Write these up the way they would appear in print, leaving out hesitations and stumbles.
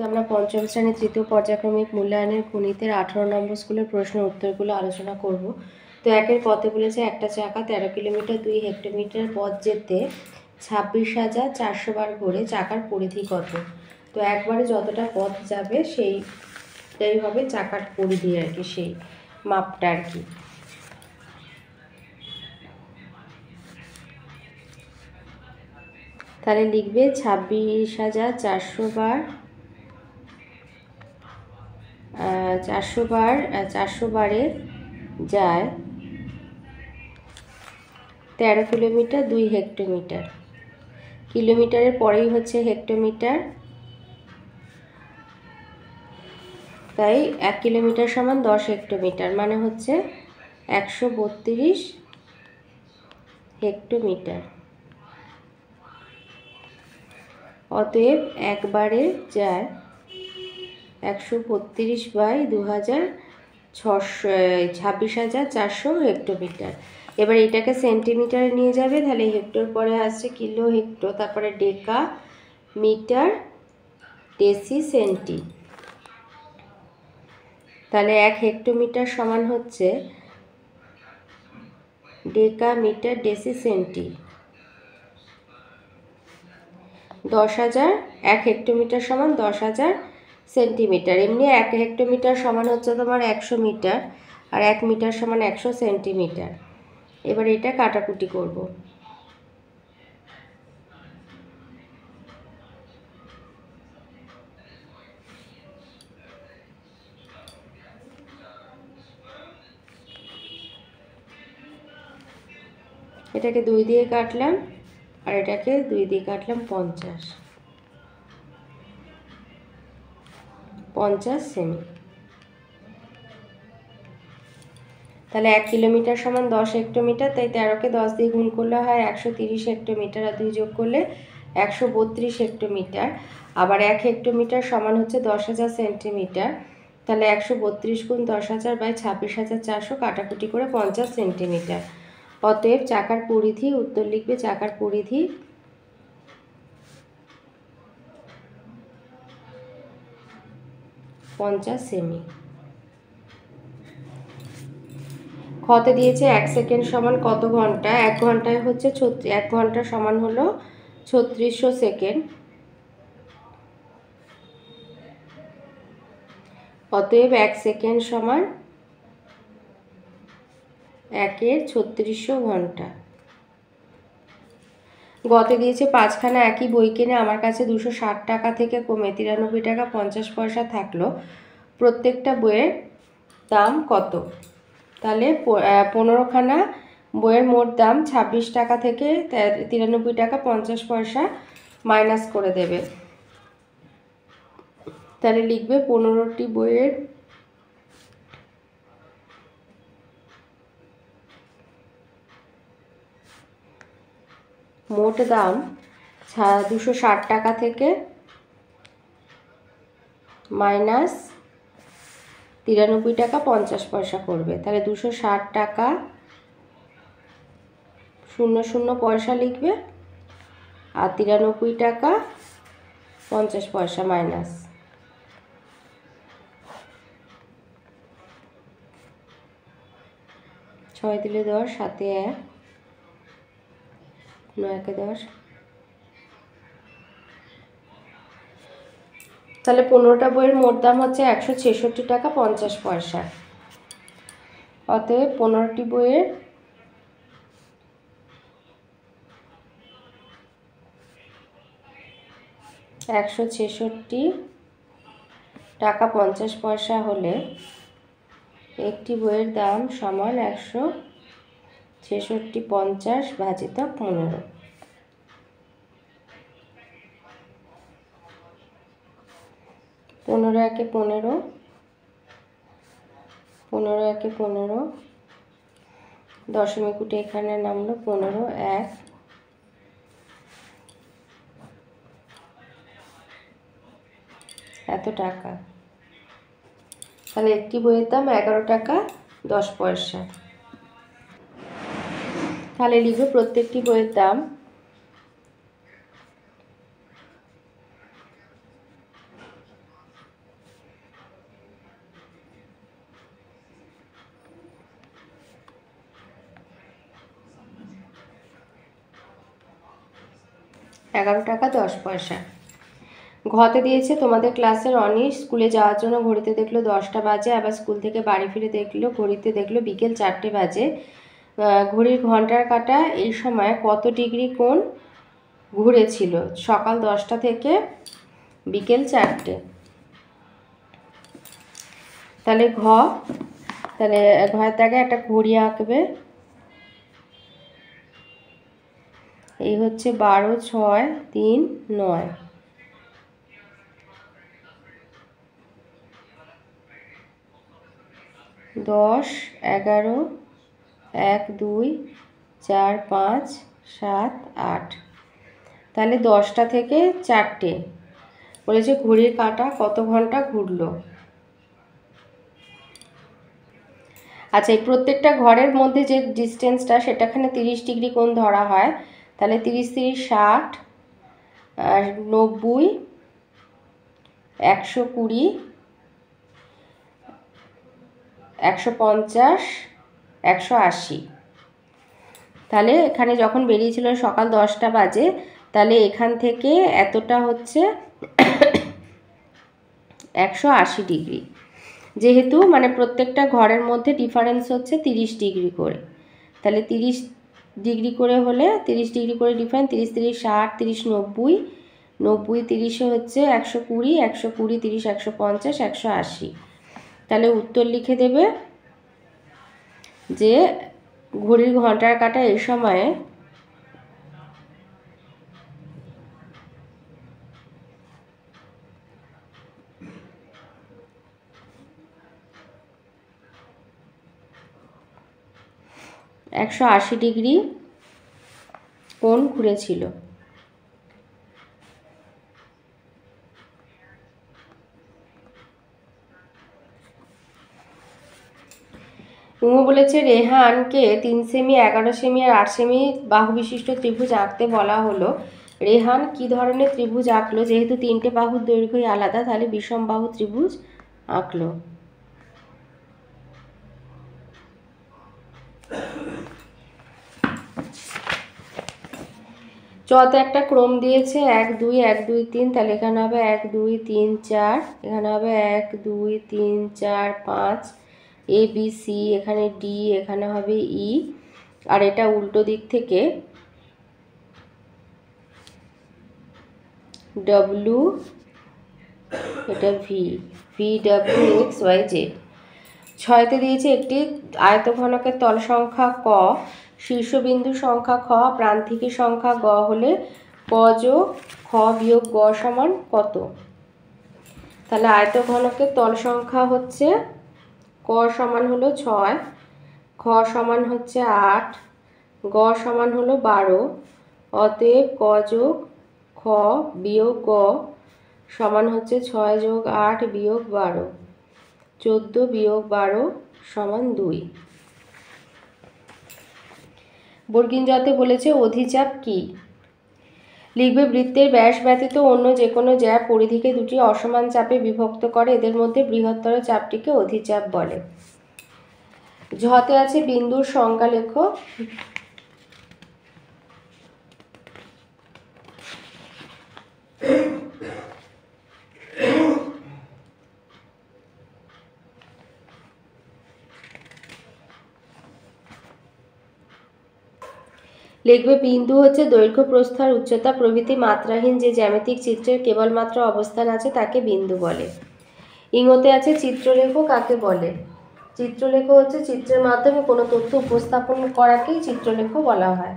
আমরা পঞ্চম শ্রেণীর তৃতীয় পর্যায়ক্রমিক মূল্যায়নের গণিতের 18 নম্বর স্কুলের প্রশ্নের উত্তরগুলো আলোচনা করব। তো একের পথে বলেছে একটা চাকা 13 কিলোমিটার 2 হেক্টোমিটার পথ যেতে 26,400 বার ঘোরে, চাকার পরিধি কত? তো একবারে যতটা পথ যাবে সেইটাই হবে চাকার পরিধি আর কি, সেই মাপটা আর কি। তাহলে লিখবে 26,400 বার 400 বারে যায় 13 কিলোমিটার 2 হেক্টোমিটার। কিলোমিটারের পরেই হচ্ছে হেক্টোমিটার, তাই 1 কিলোমিটার সমান 10 হেক্টোমিটার, মানে হচ্ছে 132 হেক্টোমিটার। অতএব একবারে যায় 132/26,400 হেক্টোমিটার। এবার এটাকে সেন্টিমিটারে নিয়ে যাবে, তাহলে হেক্টর পরে আসছে কিলো, হেক্টর, তারপরে ডেকা, মিটার, ডেসি, সেন্টি। তাহলে 1 হেক্টোমিটার সমান হচ্ছে ডেকা, মিটার, ডেসি, সেন্টি। 10,000, 1 হেক্টোমিটার সমান 10,000 সেন্টিমিটার। এমনি 1 হেক্টোমিটার সমান হচ্ছে তোমার 100 মিটার, আর 1 মিটার সমান 100 সেন্টিমিটার। এবার এটা কাটাকুটি করব। এটাকে 2 দিয়ে কাটলাম, আর এটাকে 2 দিয়ে কাটলাম, 50 সেমি। তাহলে 1 কিলোমিটার সমান 10 হেক্টোমিটার, তাই 13কে 10 দিয়ে গুণ করলে হয় 130 হেক্টোমিটার, আর 2 যোগ করলে 132 হেক্টোমিটার। আবার 1 হেক্টোমিটার সমান হচ্ছে 10,000 সেন্টিমিটার। তাহলে 132 গুণ 10,000 বাই 26,400, কাটাকুটি করে 50 সেন্টিমিটার। অতএব চাকার পরিধি, উত্তর লিখবে চাকার পরিধি 50 সেমি। খতে দিয়েছে 1 সেকেন্ড সমান কত ঘন্টা। 1 ঘন্টায় হচ্ছে 1 ঘন্টা সমান হলো 3600 সেকেন্ড। অতএব 1 সেকেন্ড সমান 1-এর 3600 ঘন্টা। গতে দিয়েছে 5খানা একই বই কিনে আমার কাছে 260 টাকা থেকে কমে 93 টাকা 50 পয়সা থাকলো, প্রত্যেকটা বইয়ের দাম কত? তাহলে 15খানা বইয়ের মোট দাম 26 টাকা থেকে 93 টাকা 50 পয়সা মাইনাস করে দেবে। তাহলে লিখবে 15টি বইয়ের মোট দাম 260 টাকা থেকে মাইনাস 93 টাকা 50 পয়সা করবে। তাহলে 260 টাকা 00 পয়সা লিখবে, আর 93 টাকা 50 পয়সা মাইনাস। ছয় দিলে 10, 7 এ 1, 9 একে 10। তাহলে 15টা বইয়ের মোট দাম হচ্ছে 166 টাকা 50 পয়সা। অতএব 15টি বইয়ের টাকা 50 পয়সা হলে একটি বইয়ের দাম সমান 166 50 ভাজিত 15। 15 একে 15, 15 একে 15, দশমিক উঠে এখানে নামলো 15, 1, এত টাকা। তাহলে একটি বইয়ের দাম 11 টাকা 10 পয়সা। তাহলে লিখবে প্রত্যেকটি বইয়ের দাম 11 টাকা 10 পয়সা। ঘতে দিয়েছে তোমাদের ক্লাসের অনিশ স্কুলে যাওয়ার জন্য ঘড়িতে দেখলো 10টা বাজে, আবার স্কুল থেকে বাড়ি ফিরে দেখলো ঘড়িতে দেখলো বিকেল 4টে বাজে। ঘড়ির ঘন্টার কাঁটা এই সময় কত ডিগ্রি কোণ ঘুরেছিল সকাল 10টা থেকে বিকেল 4টে। তাহলে তাহলে ঘরের দাগে একটা ঘড়ি আঁকবে। এই হচ্ছে 12, 6, 3, 9। দশ, 11, 1, 2, 4, 5, 7, 8। তাহলে 10টা থেকে 4টে বলেছে ঘড়ির কাঁটা কত ঘন্টা ঘুরলো। আচ্ছা, এই প্রত্যেকটা ঘরের মধ্যে যে ডিস্টেন্সটা সেটাখানে 30 ডিগ্রি কোণ ধরা হয়। তাহলে 30, 30, 60, 90, 120, 150, 180। তাহলে এখানে যখন বেরিয়েছিল সকাল 10টা বাজে, তাহলে এখান থেকে এতটা হচ্ছে 180 ডিগ্রি। যেহেতু মানে প্রত্যেকটা ঘরের মধ্যে ডিফারেন্স হচ্ছে 30 ডিগ্রি করে, তাহলে 30 ডিগ্রি করে হলে 30 ডিগ্রি করে ডিফারেন্স 30, 30, 60, 30, 90, 90, 30 হচ্ছে 120, 120, 30, 150, 180। তাহলে উত্তর লিখে দেবে যে ঘড়ির ঘন্টার কাঁটা এই সময়ে 180 ডিগ্রি কোণ ঘুরেছিল। উমু বলেছে রেহানকে 3 সেমি, 11 সেমি আর 8 সেমি বাহু বিশিষ্ট ত্রিভুজ আঁকতে বলা হলো। রেহান কি ধরনের ত্রিভুজ আঁকলো? যেহেতু 3টে বাহুর দৈর্ঘ্যই আলাদা, তাহলে বিষম বাহু ত্রিভুজ আঁকলো। চতে একটা ক্রম দিয়েছে 1, 2, 1, 2, 3। তাহলে এখানে হবে 1, 2, 3, 4, এখানে হবে 1, 2, 3, 4, 5, এ বি সি, এখানে ডি, এখানে হবে ই, আর এটা উল্টো দিক থেকে ডব্লিউ, এটা V, V W X Y Z. 6তে দিয়েছে একটি আয়তঘনকের তল সংখ্যা ক, শীর্ষবিন্দু সংখ্যা খ, প্রান্তিকের সংখ্যা গ হলে ক যোগ খ বিয়োগ গ সমান কত? তাহলে আয়তঘনকের তল সংখ্যা হচ্ছে ক সমান হলো 6, খ সমান হচ্ছে 8, গ সমান হলো 12। অতএব ক যোগ খ বিয়োগ গ সমান হচ্ছে 6 যোগ 8 বিয়োগ 12, 14 বিয়োগ 12 সমান 2। বর্গীন জতে বলেছে অধিচাপ কি? লিখবে বৃত্তের ব্যাস ব্যতীত অন্য যে কোনো জ্যা পরিধিকে দুটি অসমান চাপে বিভক্ত করে, এদের মধ্যে বৃহত্তর চাপটিকে অধিচাপ বলে। ঝতে আছে বিন্দুর সংজ্ঞা লেখো। লিখবে বিন্দু হচ্ছে দৈর্ঘ্য, প্রস্থ আর উচ্চতা প্রভৃতি মাত্রাহীন যে জ্যামিতিক চিত্রের কেবলমাত্র অবস্থান আছে তাকে বিন্দু বলে। ইংতে আছে চিত্রলেখ কাকে বলে? চিত্রলেখ হচ্ছে চিত্রের মাধ্যমে কোনো তথ্য উপস্থাপন করাকেই চিত্রলেখ বলা হয়।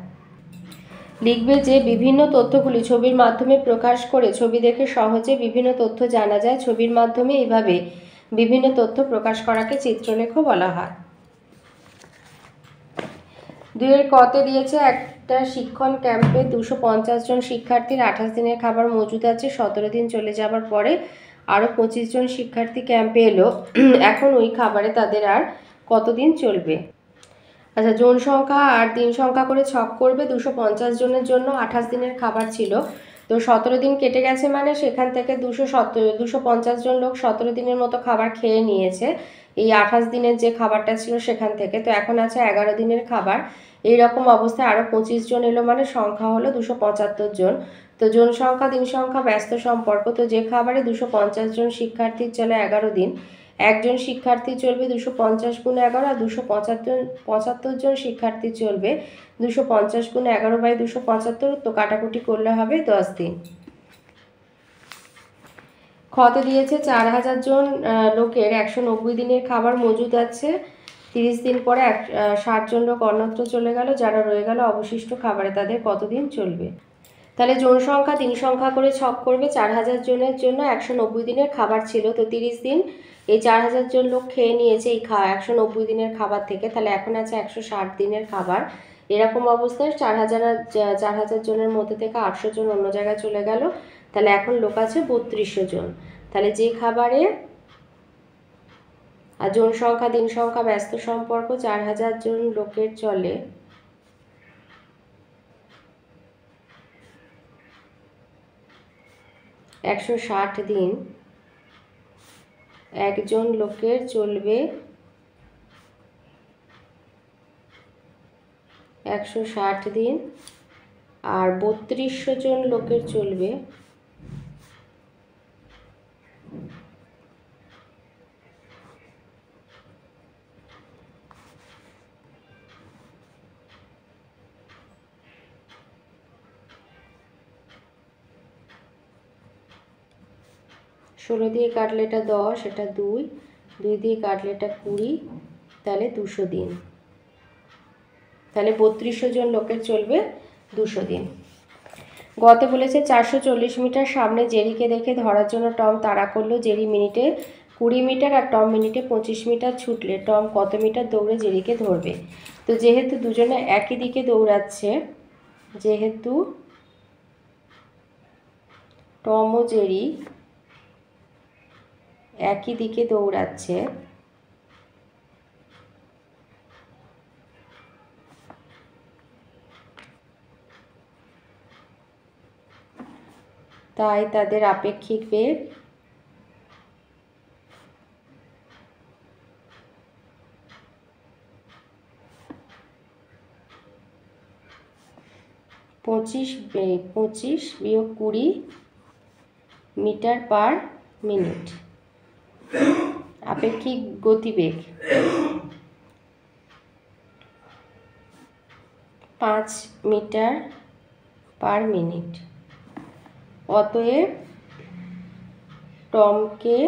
লিখবে যে বিভিন্ন তথ্যগুলি ছবির মাধ্যমে প্রকাশ করে ছবি দেখে সহজে বিভিন্ন তথ্য জানা যায়, ছবির মাধ্যমে এইভাবে বিভিন্ন তথ্য প্রকাশ করাকে চিত্রলেখ বলা হয়। 2 কতে দিয়েছে একটা শিক্ষণ ক্যাম্পে 250 জন শিক্ষার্থীর 28 দিনের খাবার মজুদ আছে। 17 দিন চলে যাবার পরে আরও 25 জন শিক্ষার্থী ক্যাম্পে এলো। এখন ওই খাবারে তাদের আর কতদিন চলবে? আচ্ছা, জন সংখ্যা আর দিন সংখ্যা করে ছক করবে। 250 জনের জন্য 28 দিনের খাবার ছিল, তো 17 দিন কেটে গেছে, মানে সেখান থেকে 250 জন লোক 17 দিনের মতো খাবার খেয়ে নিয়েছে এই 28 দিনের যে খাবারটা ছিল সেখান থেকে। তো এখন আছে 11 দিনের খাবার। এই রকম অবস্থায় আরও 25 জন এলো, মানে সংখ্যা হলো 275 জন। তো জনসংখ্যা দিন সংখ্যা ব্যস্ত সম্পর্ক। তো যে খাবারে 250 জন শিক্ষার্থীর চলে 11 দিন, একজন শিক্ষার্থী চলবে 250 গুণ 11, আর 275 জন শিক্ষার্থী চলবে 250 গুণ 11/275। তো কাটাকুটি করলে হবে 10 দিন। খতে দিয়েছে 4000 জন লোকের 190 দিনের খাবার মজুদ আছে। 30 দিন পরে 60 জন লোক অন্যত্র চলে গেল, যারা রয়ে গেল অবশিষ্ট খাবারে তাদের কতদিন চলবে? তাহলে জনসংখ্যা দিন সংখ্যা করে ছক করবে। 4000 জনের জন্য 190 দিনের খাবার ছিল, তো 30 দিন এই 4000 জন লোক খেয়ে নিয়েছে এই 190 দিনের খাবার থেকে, তাহলে এখন আছে 160 দিনের খাবার। এরকম অবস্থায় 4000 জনের মধ্যে থেকে 800 জন অন্য জায়গায় চলে গেল, তাহলে এখন লোক আছে 3200 জন। তাহলে যে খাবারে, আর জনসংখ্যা দিন সংখ্যা ব্যস্ত সম্পর্ক, 4000 জন লোকের চলে 160 দিন, একজন লোকের চলবে 160 দিন, আর 3200 জন লোকের চলবে 16 দিয়ে কাটলে এটা 10, এটা 2 দিয়ে কাটলে এটা 20, তাহলে 200 দিন। তাহলে 3200 জন লোকের চলবে 200 দিন। গতে বলেছে 440 মিটার সামনে জেরিকে দেখে ধরার জন্য টম তাড়া করলো। জেরি মিনিটে 20 মিটার আর টম মিনিটে 25 মিটার ছুটলে টম কত মিটার দৌড়ে জেরিকে ধরবে? তো যেহেতু দুজনে একই দিকে দৌড়াচ্ছে, যেহেতু টম ও জেরি একই দিকে দৌড়াচ্ছে, তাই তাদের আপেক্ষিক বেগ 25-20 মিটার পার মিনিট। আপেক্ষিক গতিবেগ 5 মিটার পার মিনিট। অতএব টমকে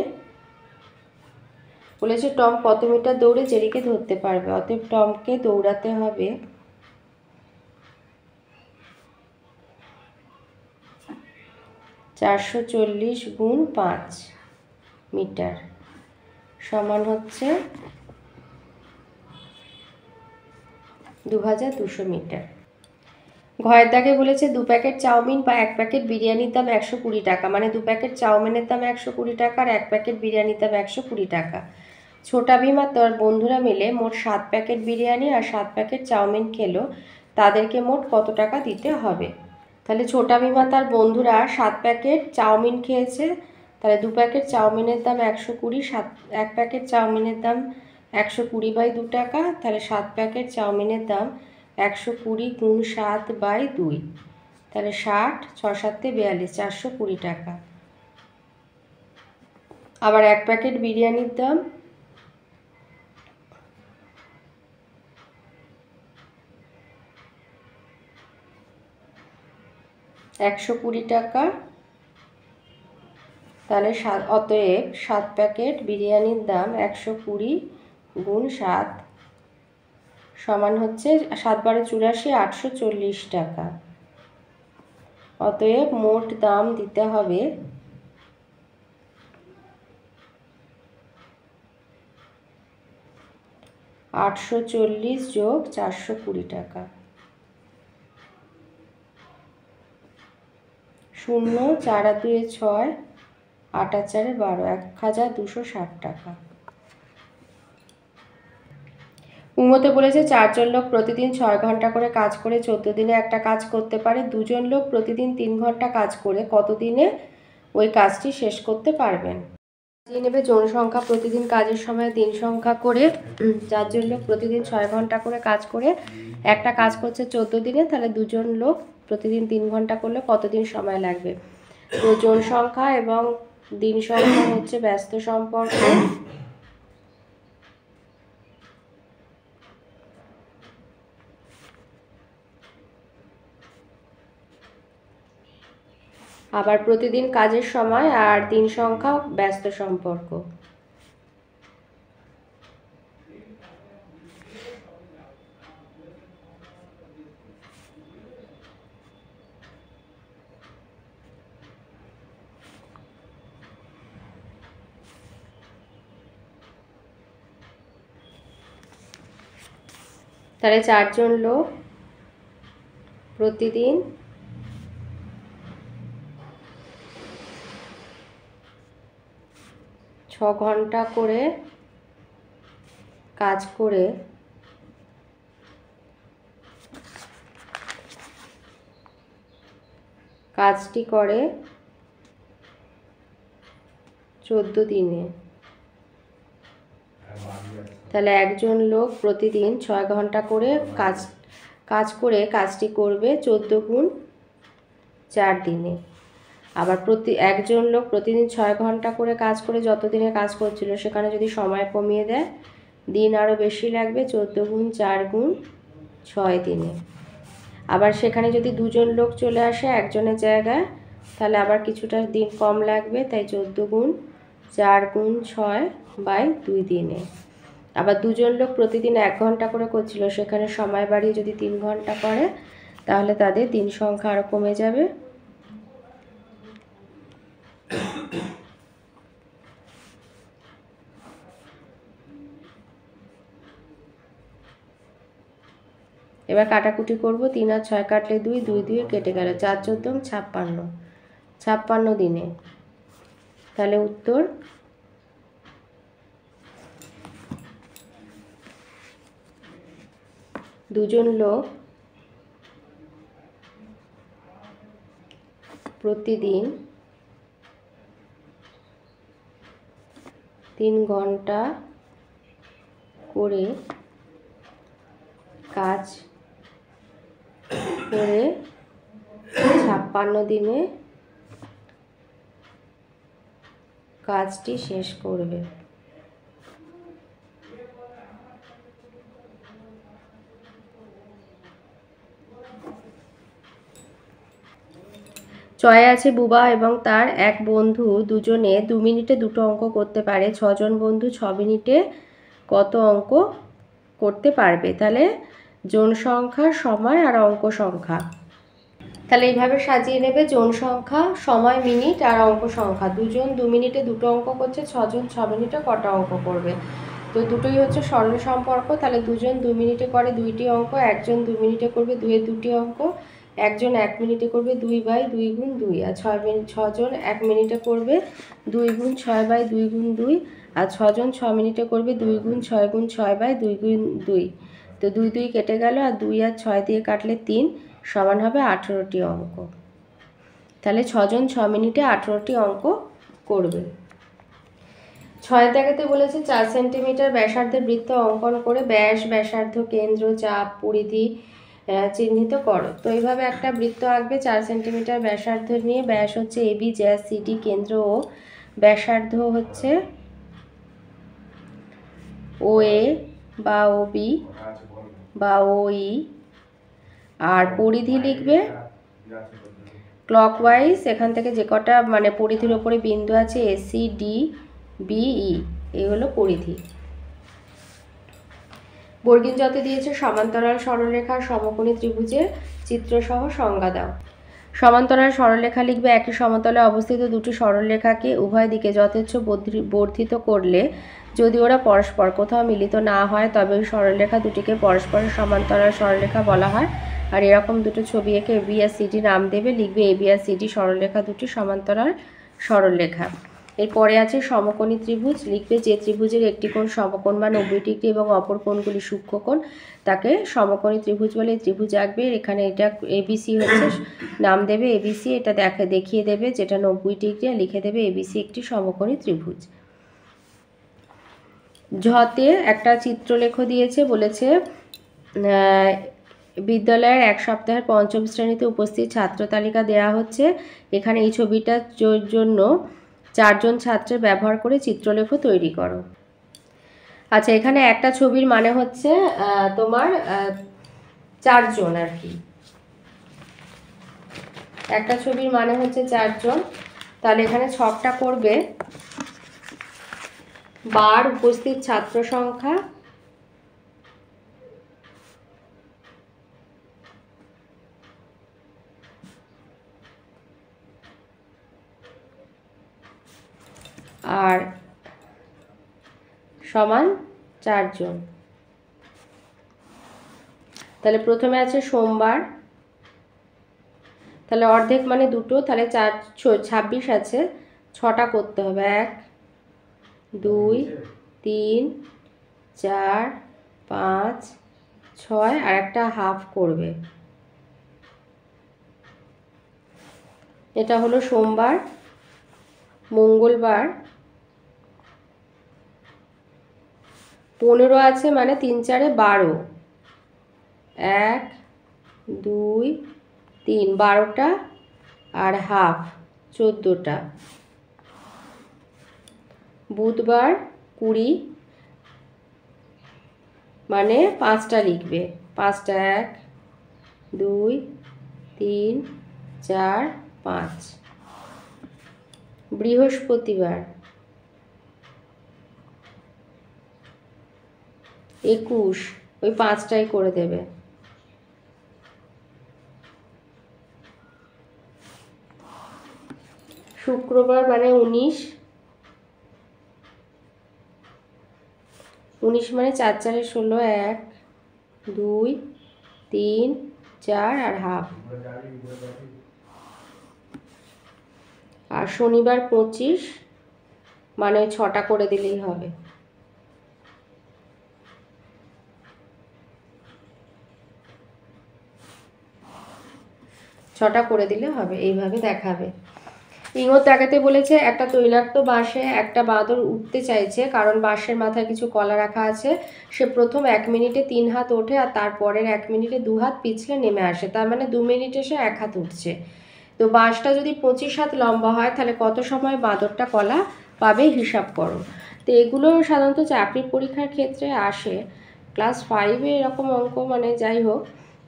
বলেছে টম কত মিটার দৌড়ে জেরিকে ধরতে পারবে। অতএব টমকে দৌড়াতে হবে 440 গুণ 5 মিটার সমান হচ্ছে 2200 মিটার। ঘয়ের দাগে বলেছে 2 প্যাকেট চাউমিন বা 1 প্যাকেট বিরিয়ানির দাম 120 টাকা, মানে 2 প্যাকেট চাউমিনের দাম 120 টাকা আর 1 প্যাকেট বিরিয়ানির দাম 120 টাকা। ছোটা ভীম আর তার বন্ধুরা মিলে মোট 7 প্যাকেট বিরিয়ানি আর 7 প্যাকেট চাউমিন খেলো, তাদেরকে মোট কত টাকা দিতে হবে? তাহলে ছোটা ভীম আর তার বন্ধুরা 7 প্যাকেট চাউমিন খেয়েছে, তাহলে 2 প্যাকেট চাউমিনের দাম 120, 1 প্যাকেট চাউমিনের দাম 120/2 টাকা, তাহলে 7 প্যাকেট চাউমিনের দাম 120 গুণ 7/2, তাহলে 60, 6 7 42, 420 টাকা। আবার 1 প্যাকেট বিরিয়ানির দাম 120 টাকা, তাহলে অতএব 7 প্যাকেট বিরিয়ানির দাম 120 গুণ 7 সমান হচ্ছে 7 × 84, 840 টাকা। অতএব মোট দাম দিতে হবে 840 যোগ 420 টাকা। 0, 4 আর 2 6, 8 আর 4 12, 1260 টাকা। উমতে বলেছে 4 জন লোক প্রতিদিন 6 ঘন্টা করে কাজ করে 14 দিনে একটা কাজ করতে পারে। 2 জন লোক প্রতিদিন 3 ঘন্টা কাজ করে কত দিনে ওই কাজটি শেষ করতে পারবেন? জেনে নেবে জনসংখ্যা প্রতিদিন কাজের সময় দিন সংখ্যা করে। 4 জন লোক প্রতিদিন 6 ঘন্টা করে কাজ করে একটা কাজ করছে 14 দিনে, তাহলে 2 জন লোক প্রতিদিন 3 ঘন্টা করলে কতদিন সময় লাগবে। তো জন সংখ্যা এবং দিন সংখ্যা হচ্ছে ব্যস্ত সম্পর্ক। আবার প্রতিদিন কাজের সময় আর দিন সংখ্যা ব্যস্ত সম্পর্ক। তাহলে 4 জন লোক প্রতিদিন 6 ঘন্টা করে কাজ করে কাজটি করে 14 দিনে। তাহলে একজন লোক প্রতিদিন 6 ঘন্টা করে কাজ করে কাজটি করবে 14 গুণ 4 দিনে। আবার একজন লোক প্রতিদিন 6 ঘন্টা করে কাজ করে যত দিনে কাজ করছিল সেখানে যদি সময় কমিয়ে দেয়, দিন আরও বেশি লাগবে, 14 গুণ 4 গুণ 6 দিনে। আবার সেখানে যদি 2 জন লোক চলে আসে একজনের জায়গায়, তাহলে আবার কিছুটা দিন কম লাগবে, তাই 14 গুণ 4 গুণ 6/2 দিনে। আবার 2 জন লোক প্রতিদিন 1 ঘন্টা করে করছিল, সেখানে সময় বাড়িয়ে যদি 3 ঘন্টা করে, তাহলে তাদের দিন সংখ্যা আরও কমে যাবে। এবার কাটাকুটি করব। 3 আর 6 কাটলে 2, 2 2 কেটে গেল, 4 14 56, 56 দিনে। তাহলে উত্তর 2 জন লোক প্রতিদিন 3 ঘন্টা করে কাজ করে 56 দিনে কাজটি শেষ করবে। চয়ে আছে বুবা এবং তার এক বন্ধু দুজনে 2 মিনিটে 2টো অঙ্ক করতে পারে। 6 জন বন্ধু 6 মিনিটে কত অঙ্ক করতে পারবে? তাহলে জন সংখ্যা, সময় আর অঙ্ক সংখ্যা। তাহলে এইভাবে সাজিয়ে নেবে, জন সংখ্যা, সময়, মিনিট আর অঙ্ক সংখ্যা। 2 জন 2 মিনিটে 2টো অঙ্ক করছে, 6 জন 6 মিনিটে কটা অঙ্ক করবে? তো দুটোই হচ্ছে সরল সম্পর্ক। তাহলে 2 জন 2 মিনিটে করে 2টি অঙ্ক, একজন 2 মিনিটে করবে 2 এর 2টি অঙ্ক, একজন 1 মিনিটে করবে 2/2 গুণ 2, আর 6 জন 1 মিনিটে করবে 2 গুণ 6/2 গুণ 2, আর 6 জন 6 মিনিটে করবে 2 গুণ 6 গুণ 6/2 গুণ 2। তো 2 2 কেটে গেল, আর 2 আর 6 দিয়ে কাটলে 3 সমান হবে 18টি অঙ্ক। তাহলে 6 জন 6 মিনিটে 18টি অঙ্ক করবে। 6 দাগেতে বলেছে 4 সেন্টিমিটার ব্যাসার্ধের বৃত্ত অঙ্কন করে ব্যাস, ব্যাসার্ধ, কেন্দ্র, চাপ, পরিধি চিহ্নিত করো। তো এইভাবে একটা বৃত্ত আঁকবে 4 সেন্টিমিটার ব্যাসার্ধ নিয়ে। ব্যাস হচ্ছে AB, জ্যা CD, কেন্দ্র ও, ব্যাসার্ধ হচ্ছে OA বা OB বা OE, আর পরিধি লিখবে ক্লকওয়াইজ, এখান থেকে যে কটা মানে পরিধির ওপরে বিন্দু আছে AC, D, BE, এই হলো পরিধি। বর্গীন যতে দিয়েছে সমান্তরাল সরলরেখা সমকোণী ত্রিভুজের চিত্রসহ সংজ্ঞা দাও। সমান্তরাল সরলরেখা লিখবে একই সমতলে অবস্থিত দুটি সরলরেখাকে উভয় দিকে যথেচ্ছ বর্ধিত করলে যদি ওরা পরস্পর কোথাও মিলিত না হয় তবে ওই সরলরেখা দুটিকে পরস্পরের সমান্তরাল সরলরেখা বলা হয়। আর এরকম দুটো ছবি এঁকে AB আর CD নাম দেবে। লিখবে AB আর CD সরলরেখা দুটি সমান্তরাল সরলরেখা। এরপরে আছে সমকোণী ত্রিভুজ। লিখবে যে ত্রিভুজের একটি কোণ সমকোণ বা 90 ডিগ্রি এবং অপর কোণগুলি সূক্ষ্মকোণ তাকে সমকোণী ত্রিভুজ বলে। ত্রিভুজ আঁকবে, এখানে এটা ABC হচ্ছে, নাম দেবে ABC, এটা দেখিয়ে দেবে যেটা 90 ডিগ্রি, আর লিখে দেবে ABC একটি সমকোণী ত্রিভুজ। ঝতে একটা চিত্রলেখ দিয়েছে, বলেছে বিদ্যালয়ের এক সপ্তাহের পঞ্চম শ্রেণীতে উপস্থিত ছাত্র তালিকা দেওয়া হচ্ছে। এখানে এই ছবিটার জন্য 4 জন ছাত্রের ব্যবহার করে চিত্রলেখ তৈরি করো। আচ্ছা, এখানে একটা ছবির মানে হচ্ছে তোমার 4 জন আর কি। একটা ছবির মানে হচ্ছে 4 জন। তাহলে এখানে ছকটা করবে বার উপস্থিত ছাত্র সংখ্যা আর সমান 4 জন। তাহলে প্রথমে আছে সোমবার, তাহলে অর্ধেক মানে 2টো, তাহলে 26 আছে, 6টা করতে হবে। 1 2 3 4 5 6 আর একটা হাফ করবে। এটা হলো সোমবার। মঙ্গলবার 15 আছে, মানে 3 4 12, 1 2 3 12টা আর হাফ 14টা। বুধবার 20, মানে 5টা লিখবে, 5টা 1 2 3 4 5। বৃহস্পতিবার 21, ওই 5টাই করে দেবে। শুক্রবার মানে 19, 19 মানে 4 4 16, 1 2 3 4 আর হাফ। আর শনিবার 25, মানে 6টা করে দিলেই হবে। ছটা করে দিলে হবে, এইভাবে দেখাবে। ইঙ্গিত দেখাতে বলেছে একটা তৈলাক্ত বাঁশে একটা বাঁদর উঠতে চাইছে, কারণ বাঁশের মাথায় কিছু কলা রাখা আছে। সে প্রথম 1 মিনিটে 3 হাত ওঠে আর তারপরের 1 মিনিটে 2 হাত পিছলে নেমে আসে, তার মানে 2 মিনিটে সে 1 হাত উঠছে। তো বাঁশটা যদি 25 হাত লম্বা হয় তাহলে কত সময় বাঁদরটা কলা পাবে হিসাব করো। তো এগুলো সাধারণত চাকরির পরীক্ষার ক্ষেত্রে আসে, ক্লাস 5-এ এরকম অঙ্ক, মানে যাই হোক।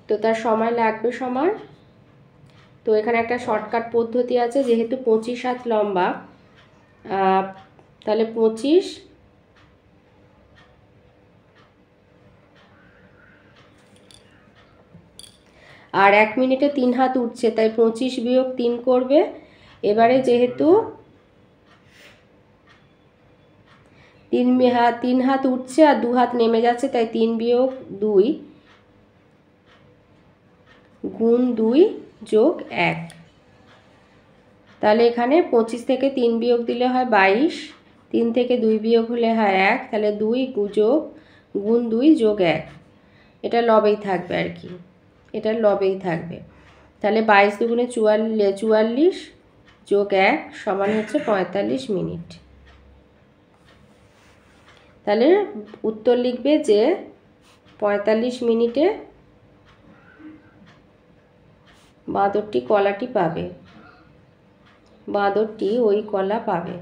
তো তার সময় লাগবে সমান। তো এখানে একটা শর্টকাট পদ্ধতি আছে, যেহেতু 25 হাত লম্বা, তাহলে 25 আর 1 মিনিটে 3 হাত উঠছে, তাই 25 বিয়োগ 3 করবে। এবারে যেহেতু 3 হাত উঠছে আর 2 হাত নেমে যাচ্ছে, তাই 3 বিয়োগ 2 গুণ 2 যোগ 1। তাহলে এখানে 25 থেকে 3 বিয়োগ দিলে হয় 22, 3 থেকে 2 বিয়োগ হলে হয় 1, তাহলে 2 যোগ গুণ 2 যোগ 1। এটা লবেই থাকবে আর কি, এটা লবেই থাকবে। তাহলে 22 দুগুণে 44 যোগ 1 সমান হচ্ছে 45 মিনিট। তাহলে উত্তর লিখবে যে 45 মিনিটে বাঁদরটি কলাটি পাবে, বাঁদরটি ওই কলা পাবে।